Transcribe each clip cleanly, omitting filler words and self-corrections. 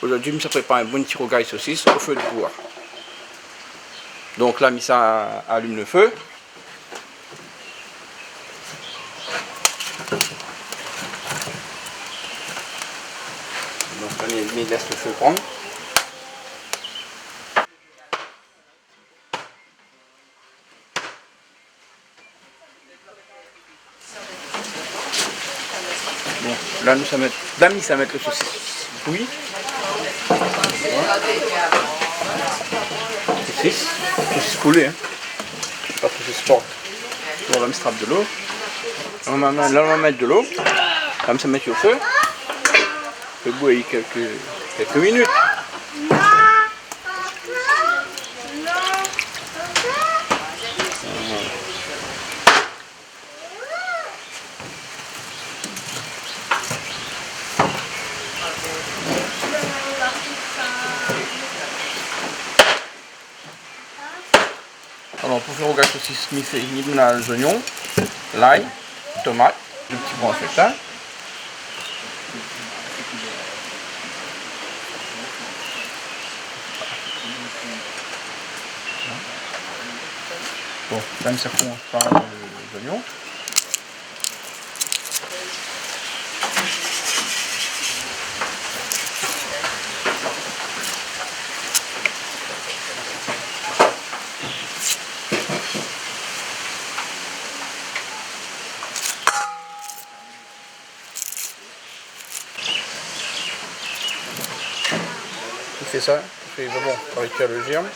Aujourd'hui, je me prépare un bon petit rogaille saucisse au feu de bois. Donc là, ça allume le feu. Donc on laisse le feu prendre. Bon, là nous ça met le saucisse bouilli. Saucisse coulée, hein. Pas saucisse forte. On va mettre de l'eau. Là on va mettre de l'eau. Comme ça mettre au feu. Le bouillir quelques minutes. Alors pour faire au gâteau saucisse, on fait les oignons, l'ail, tomate, le petit bon feta. Bon, là ça commence par les oignons. Il fait ça, il fait bon, pour récupérer le germe.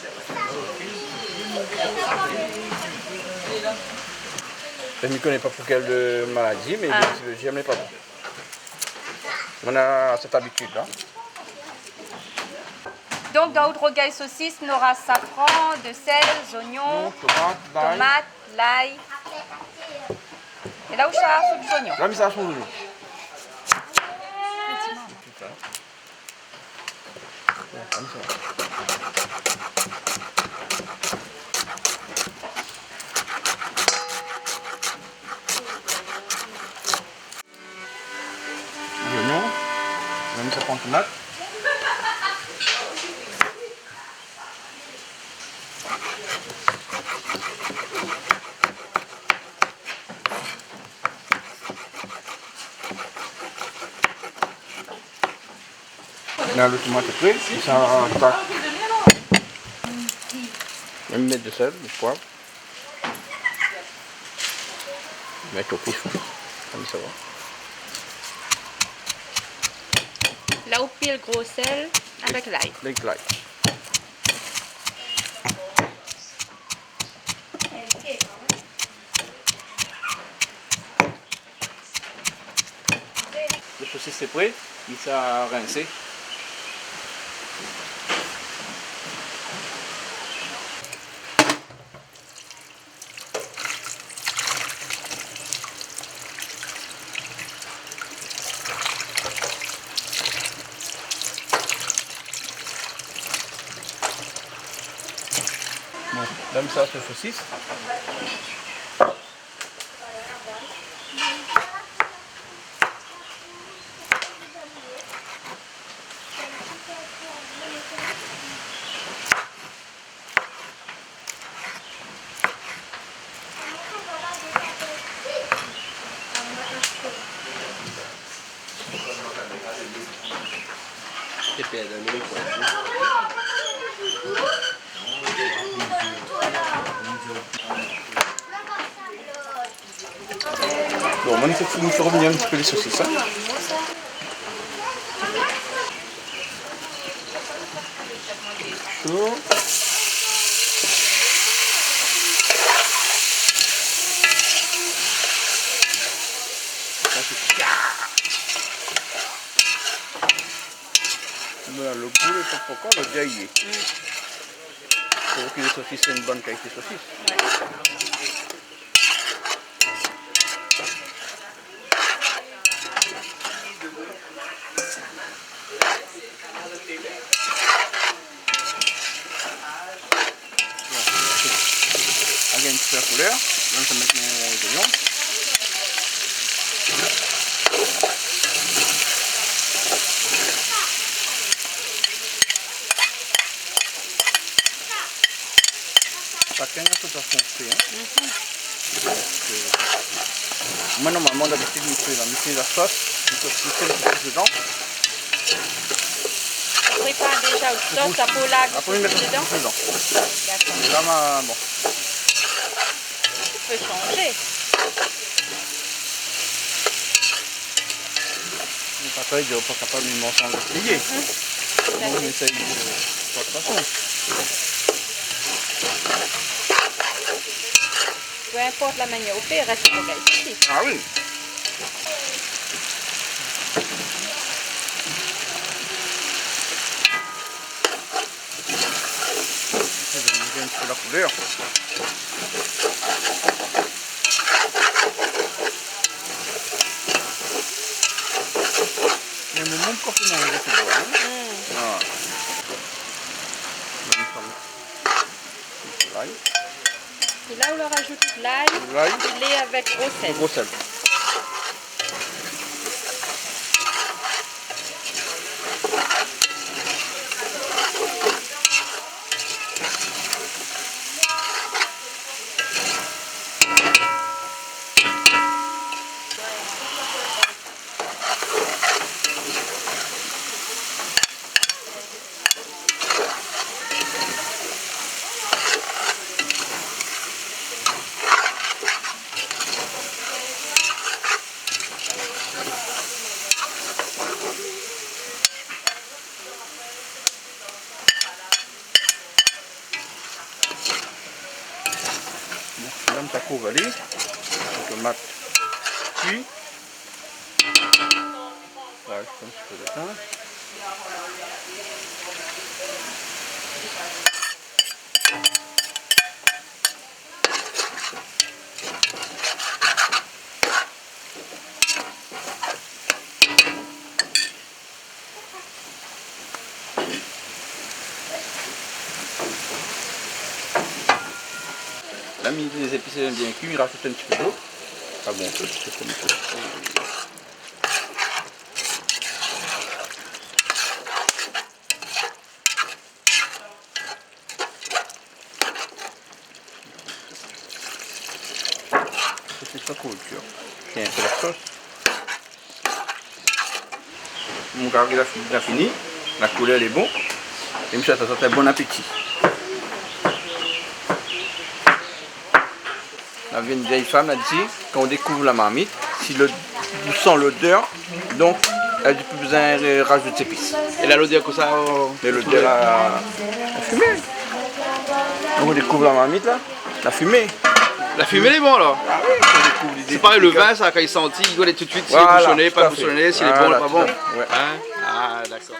Je ne m'y connais pas pour quelle maladie, mais le germe n'est pas bon. On a cette habitude-là. Donc dans notre rogaille saucisse, on aura safran, de sel, oignons, tomates, l'ail. Et là où ça a les oignons. Là, mais ça a son oignon. Comme ça. L'oignon, on met ça prend tomate. Là, le tomate est prêt, ça attaque. On va mettre de sel, du poivre. Mettre au pif, comme ça va. Là où pile le gros sel avec l'ail. Avec l'ail. Le saucisse est prêt, il s'est rincé. Bon, là, ça c'est saucisse. Bon, on va faire revenir un petit peu les saucisses. Hein. Chaud. Voilà, le goût est pas encore le gaillé. Pour que les saucisses aient une bonne qualité de saucisse. On gagne la couleur. Là, on va mettre nos oignons. Chacun a sa façon de faire. Moi, normalement, d'habitude, je mets la sauce, je mets un peu plus dedans. Tu prépares déjà une sauce à poulague Après, je mets un peu plus dedans. D'accord. Et là, bon. Tu peux changer. Le papa, il n'est pas capable de manger en essayer. On essaye de toute façon. Peu importe la manière de faire, reste au gaz ici. Ah oui. Je vais mettre un peu la couleur. Il y a un moment qu'on peut manger ce bois. Ah. L'ail. Et là, on leur ajoute l'ail, filé avec gros sel. Gros sel. Là, ta courbe allée, la tomate cuit. Ouais, je pense que c'est ça. Là, mis les épices bien cuits, il rajoute un petit peu d'eau. Ah bon, c'est comme ça. C'est ça trop dur. J'ai un peu la sauce. Mon gars, il a fini. La couleur elle est bonne. Et monsieur, ça fait bon appétit. La vieille femme a dit, quand on découvre la marmite, si vous sent l'odeur, donc elle n'a plus besoin de rajouter ses épices. Et là, l'odeur que ça. Mais l'odeur la fumée. Donc on découvre la marmite là, la fumée. La fumée, elle est bonne là. Ah oui, on découvre l'idée. C'est pareil, le vin, ça, quand il sentit, il doit aller tout de suite s'il est Voilà, bouchonné, tout pas à fait. bouchonné, s'il est bon, Voilà, pas tout bon. à fait, ouais. Hein? Ah, d'accord.